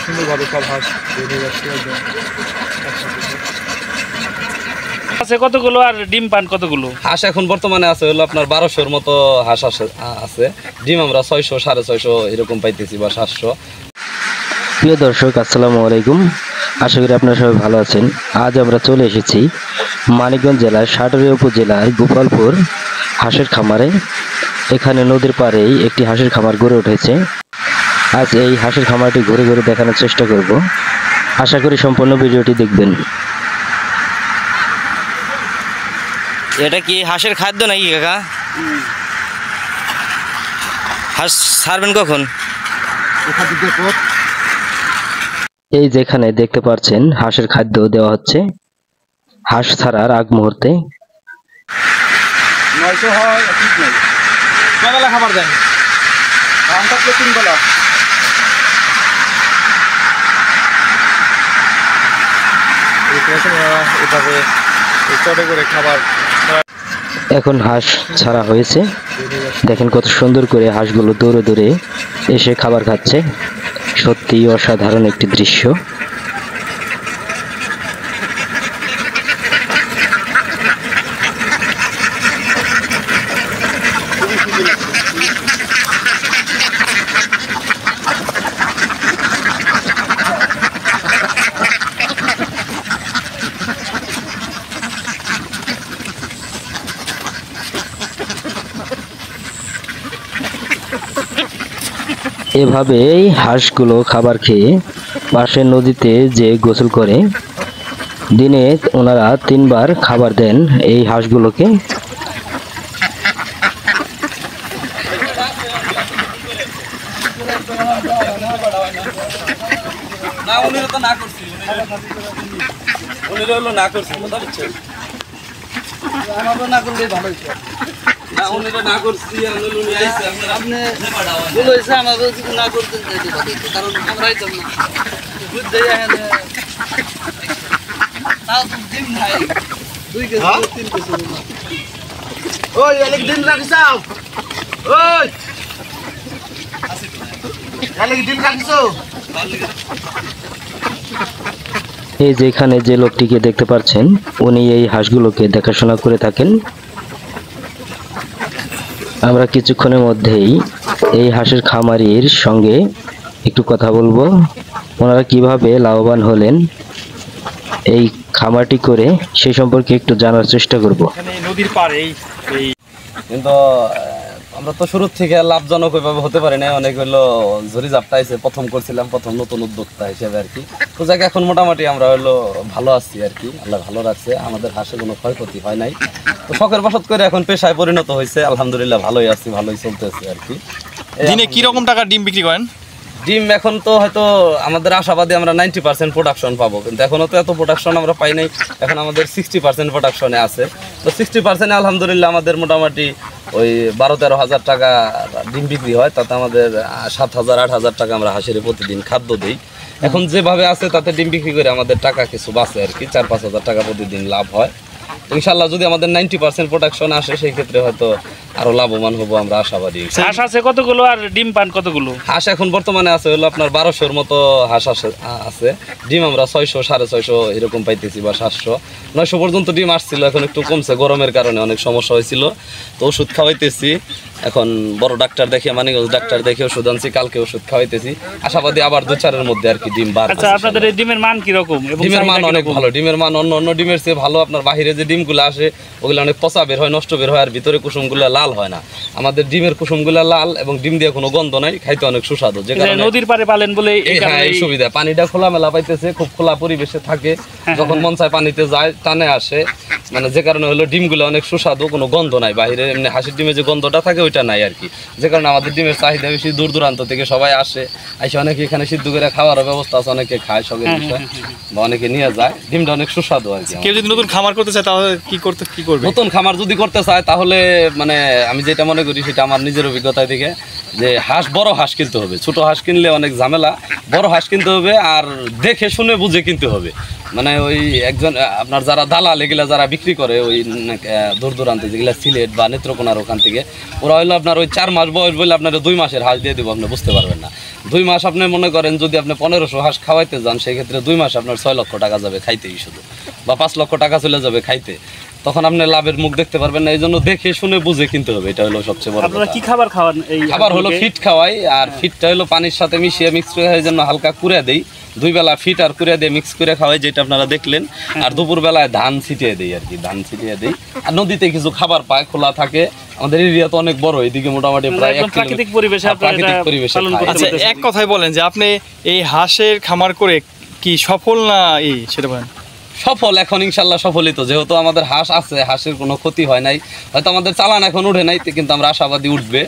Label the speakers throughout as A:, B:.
A: সুন্দরভাবে সব হাঁস বের হয়ে যাচ্ছে
B: আছে কতগুলো আর ডিম পান কতগুলো?
C: হাঁস এখন বর্তমানে আছে হলো আপনার 1200-র মতো হাঁস আছে। ডিম আমরা 600, 650 এরকম পাইতেছি বা 700।
D: প্রিয় দর্শক, আসসালামু আলাইকুম। আশা করি আপনারা সবাই ভালো আছেন। আজ আমরা চলে এসেছি মানিকগঞ্জ জেলার সাটুরিয়া উপজেলার গোপালপুর হাঁসের খামারে। এখানে নদীর পাড়েই একটি হাঁসের খামার গড়ে উঠেছে। আজ এই হাঁসের খামারটি ঘুরে ঘুরে দেখানোর চেষ্টা করব। আশা করি সম্পূর্ণ ভিডিওটি দেখবেন।
E: এটা কি হাঁসের খাদ্য নাকি কাকা? হাঁস ছাড়বেন কখন?
D: এই যেখানে দেখতে পাচ্ছেন হাঁসের খাদ্য দেওয়া হচ্ছে হাঁস ছাড়ার আগ মুহূর্তে।
A: 900 হয় ঠিক নাই। কয়বেলা খাবার দেন? আমটা 3 বেলা। এভাবে চটে করে খাবার।
D: এখন হাঁস ছাড়া হয়েছে। দেখেন কত সুন্দর করে হাঁসগুলো দৌড়ে দৌড়ে এসে খাবার খাচ্ছে। সত্যি অসাধারণ একটি দৃশ্য। এভাবেই হাঁসগুলো খাবার খেয়ে পাশের নদীতে যে গোসল করে। দিনে ওনারা 3 বার খাবার দেন এই হাঁসগুলোকে। এই যেখানে যে লোকটিকে দেখতে পাচ্ছেন উনি এই হাঁসগুলোকে দেখাশোনা করে থাকেন। আমরা কিছুক্ষণের মধ্যেই এই হাঁসের খামারির সঙ্গে একটু কথা বলবো। ওনারা কিভাবে লাভবান হলেন এই খামারটি করে সেই সম্পর্কে একটু জানার চেষ্টা করব।
B: নদীর পাড়ে
C: কিন্তু আমরা তো শুরু থেকে লাভজনক ওইভাবে হতে পারি না। অনেক হলো ঝুরি ঝাপটাইছে, প্রথম করছিলাম, প্রথম নতুন উদ্যোক্তা হিসেবে আর কি। তো যাকে এখন মোটামুটি আমরা হলো ভালো আছি আর কি। আল্লাহ ভালো রাখছে, আমাদের হাঁসে কোনো ক্ষয়ক্ষতি হয় নাই। তো শখের বশত করে এখন পেশায় পরিণত হয়েছে। আলহামদুলিল্লাহ ভালোই আছি, ভালোই চলতেছে আর কি।
A: দিনে কি রকম টাকা ডিম বিক্রি করেন?
C: ডিম এখন তো হয়তো আমাদের আশাবাদী আমরা 90% প্রোডাকশন পাবো, কিন্তু এখনও তো এত প্রোডাকশন আমরা পাই নাই। এখন আমাদের 60% প্রোডাকশনে আছে। তো 60% আলহামদুলিল্লাহ আমাদের মোটামুটি ওই 12-13 হাজার টাকা ডিম বিক্রি হয়। তাতে আমাদের 7,000-8,000 টাকা আমরা হাঁসের প্রতিদিন খাদ্য দিই। এখন যেভাবে আছে তাতে ডিম বিক্রি করে আমাদের টাকা কিছু বাঁচে আর কি। 4-5 হাজার টাকা প্রতিদিন লাভ হয়। ইনশাল্লাহ যদি আমাদের 90% প্রোডাকশন আসে সেই ক্ষেত্রে হয়তো আরো লাভবান হবো আমরা আশাবাদী।
B: হাঁস আছে কতগুলো আর ডিম পান কতগুলো?
C: হাঁস এখন বর্তমানে আছে হলো আপনার 1200-র মতো হাঁস আছে। ডিম আমরা 600, 650 এরকম পাইতেছি বা 700, 900 পর্যন্ত ডিম আসছিল। এখন একটু কমছে, গরমের কারণে অনেক সমস্যা হয়েছিল। তো ওষুধ খাওয়াইতেছি এখন, বড় ডাক্তার দেখে মানিকগঞ্জ ডাক্তার দেখে ওষুধ আনছি, কালকে ওষুধ খাওয়াইতেছি। আশাবাদী আবার 2-4 মধ্যে আর কি ডিম বার।
B: আচ্ছা, আপনাদের এই ডিমের মান কি রকম?
C: ডিমের মান অনেক ভালো। ডিমের মান অন্য ডিমের চেয়ে ভালো। আপনার বাহিরে যে ডিমগুলো আসে ওগুলো অনেক পচা বের হয়, নষ্ট বের হয়, আর ভিতরে কুসুমগুলো লাল হয় না। আমাদের ডিমের কুসুমগুলো লাল এবং ডিম দিয়ে কোনো গন্ধ নাই, খাইতে অনেক সুস্বাদু। যে কারণে
B: নদীর পাড়ে পালেন বলে
C: এই সুবিধা। পানিটা খোলামেলা পাইতেছে, খুব খোলা পরিবেশে থাকে। যখন মন চায় পানিতে যায়, টানে আসে, মানে যে কারণে হলো ডিমগুলো অনেক সুস্বাদু, কোনো গন্ধ নাই। বাইরে এমনি হাঁসের ডিমে যে গন্ধটা থাকে ওইটা নাই আর কি। যে কারণে আমাদের ডিমের চাহিদা বেশি। দূর দূরান্ত থেকে সবাই আসে, অনেকে এখানে সিদ্ধ করে খাওয়ার ব্যবস্থা আছে, অনেকে খায়, শখের বিষয়, বা অনেকে নিয়ে যায়। ডিমটা অনেক সুস্বাদু আর কি।
A: কেউ যদি নতুন খামার করতে চায় তাহলে কি করবে?
C: নতুন খামার যদি করতে চায় তাহলে মানে আমি যেটা মনে করি সেটা আমার নিজের অভিজ্ঞতা থেকে, যে হাঁস বড় হাঁস কিনতে হবে। ছোট হাঁস কিনলে অনেক ঝামেলা, বড় হাঁস কিনতে হবে, আর দেখে শুনে বুঝে কিনতে হবে। মানে ওই একজন আপনার যারা দালাল এগুলা যারা বিক্রি করে ওই দূর দূরান্তে যেগুলা সিলেট বা নেত্রকোনার ওখান থেকে, ওরা হইলো আপনার ওই 4 মাস বয়স বলে আপনার 2 মাসের হাঁস দিয়ে দেবো, আপনি বুঝতে পারবেন না। 2 মাস আপনি মনে করেন যদি আপনি 1500 হাঁস খাওয়াইতে যান, সেই ক্ষেত্রে 2 মাস আপনার 6 লক্ষ টাকা যাবে খাইতেই শুধু, বা 5 লক্ষ টাকা চলে যাবে খাইতে। তখন আপনি লাভের মুখ দেখতে পারবেন না। এই জন্য দেখে শুনে বুঝে কিনতে হবে, এটা হলো সবচেয়ে বড়
B: আপনারা
C: কথা।
B: কি খাবার খাওয়ান? এই
C: খাবার হলো ফিট খাওয়াই, আর ফিটটা হলো পানির সাথে মিশিয়ে মিক্স করে এই জন্য হালকা কুড়ে দেই। 2 বেলা ফিট আর কুড়ে দিয়ে মিক্স করে খাওয়াই, যেটা আপনারা দেখলেন। আর দুপুর বেলায় ধান ছিটিয়ে দেই আর কি, ধান ছিটিয়ে দেই। আর নদীতে কিছু খাবার পায়, খোলা থাকে। আমাদের এরিয়া তো অনেক বড়, এদিকে মোটামুটি প্রায় 1
B: প্রাকৃতিক পরিবেশে আপনারা এটা পালন করতে
A: আচ্ছা,
B: পারতেছেন।
A: এক কথায় বলেন যে আপনি এই হাঁসের খামার করে কি সফল না সেটা বলেন।
C: সফল এখন ইনশাল্লাহ সফলই তো, যেহেতু আমাদের হাঁস আছে, হাঁসের কোনো ক্ষতি হয় নাই। হয়তো আমাদের চালান এখন উঠে নাই, কিন্তু আমরা আশাবাদী উঠবে।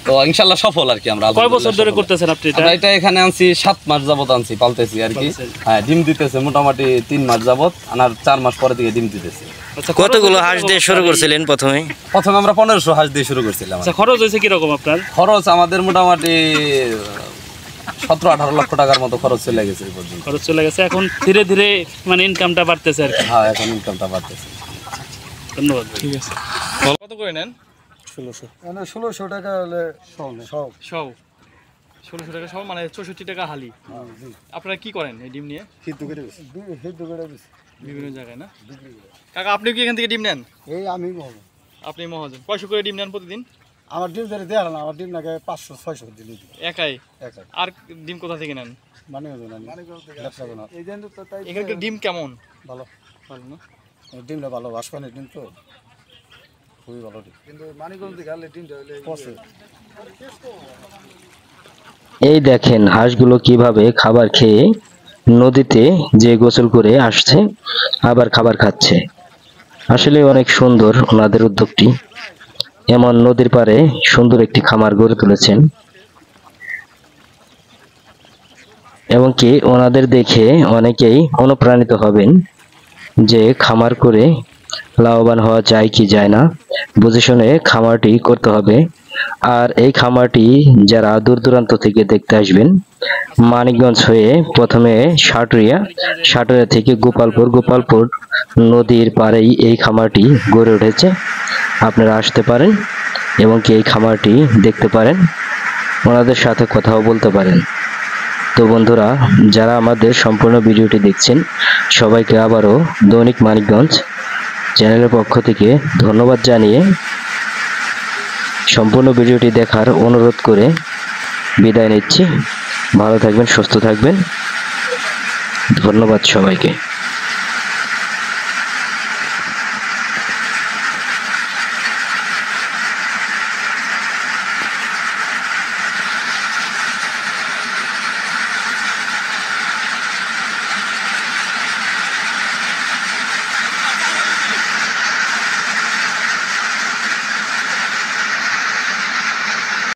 C: তো ইনশাল্লাহ সফল আর কি। আমরা
B: কয় বছর ধরে করতেছেন আপনি এটা?
C: আমরা এটা এখানে আনছি 7 মাস যাবত আনছি, পালতেছি আর কি। হ্যাঁ, ডিম দিতেছে মোটামুটি 3 মাস যাবত, আর 4 মাস পরে থেকে ডিম দিতেছে।
B: আচ্ছা,
E: কতগুলো হাঁস দিয়ে শুরু করছিলেন প্রথমে?
C: প্রথমে আমরা 1500 হাঁস দিয়ে শুরু করছিলাম।
B: আচ্ছা, খরচ হয়েছে কিরকম আপনার?
C: খরচ আমাদের মোটামুটি 17-18 লক্ষ টাকার মতো খরচ চলে গেছে এই পর্যন্ত।
B: খরচ চলে গেছে, এখন ধীরে ধীরে মানে ইনকামটা বাড়তেছে আর কি।
C: হ্যাঁ, এখন ইনকামটা বাড়তেছে।
B: ধন্যবাদ।
A: ঠিক আছে, কত করে নেন?
F: 1600 টাকা হলে সব
A: সব 1600 টাকা সব, মানে 64 টাকা হালি। আপনারা কি করেন এই ডিম নিয়ে?
F: হিদ্দু করে বেশি।
A: বিভিন্ন জায়গায় না? কাকা, আপনি কি এখান থেকে ডিম নেন?
F: এই আমি বলবো,
A: আপনি মহাজন, কয়শো করে ডিম নেন প্রতিদিন?
F: আমার ডিম ধরে দেওয়া না, আমার ডিম নাকি 500-600 দিন
A: একাই?
F: একা
A: আর ডিম কোথা থেকে নেন?
F: মানে ব্যবসা কোনো
A: এখানকার ডিম কেমন?
F: ভালো
A: ভালো না?
F: ডিমটা ভালো, বাসপানের ডিম তো খুবই ভালো ডিম, কিন্তু মানিকগঞ্জ থেকে আনলে ডিমটা হলে পচে।
D: এই দেখেন হাঁসগুলো কিভাবে খাবার খেয়ে নদীতে যে গোসল করে আসছে, আবার খাবার খাচ্ছে। আসলে অনেক সুন্দর ওনাদের উদ্যোগটি। এমন নদীর পাড়ে সুন্দর একটি খামার গড়ে তুলেছেন, এবং কি ওনাদের দেখে অনেকেই অনুপ্রাণিত হবেন যে খামার করে লাভবান হওয়া যায় কি যায় না, বুঝে শুনে খামারটি করতে হবে। আর এই খামারটি যারা দূর দূরান্ত থেকে দেখতে আসবেন, মানিকগঞ্জ হয়ে প্রথমে সাটুরিয়া থেকে গোপালপুর নদীর পাড়েই এই খামারটি গড়ে উঠেছে। আপনারা আসতে পারেন এবং কি এই খামারটি দেখতে পারেন, ওনাদের সাথে কথাও বলতে পারেন। তো বন্ধুরা, যারা আমাদের সম্পূর্ণ ভিডিওটি দেখছেন, সবাইকে আবারও দৈনিক মানিকগঞ্জ চ্যানেলের পক্ষ থেকে ধন্যবাদ জানিয়ে সম্পূর্ণ ভিডিওটি দেখার অনুরোধ করে বিদায় নিচ্ছি। ভালো থাকবেন, সুস্থ থাকবেন। ধন্যবাদ সবাইকে।